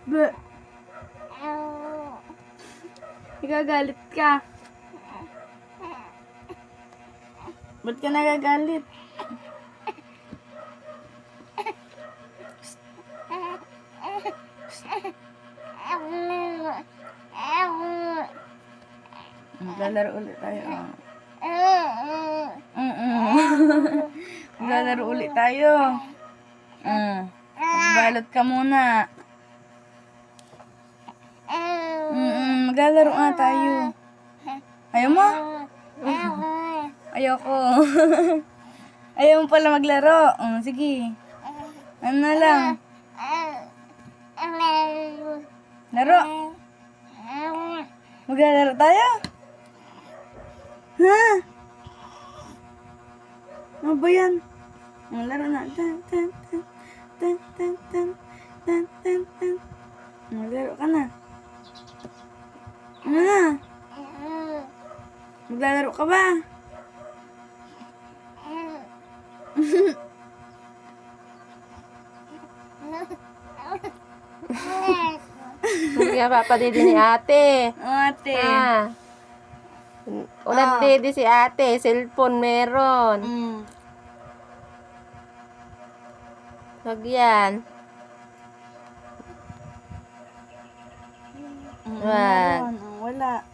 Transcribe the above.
Ba? Nagagalit ka. Ba't ka nagagalit? Maglalaro ulit tayo. Maglalaro ulit tayo. Magbalot ka muna. Maglalaro nga tayo. Ayaw mo? Ayoko. Ayaw mo pala maglaro. Sige. Ano na lang? Laro. Maglalaro tayo? Ha? Ano ba yan? Laro na. Maglaro ka na. Ano na? Maglalaro ka ba? Hindi nga papadidi ni ate. Ate. Ulat didi si ate. Cellphone meron. Wag yan. Wala.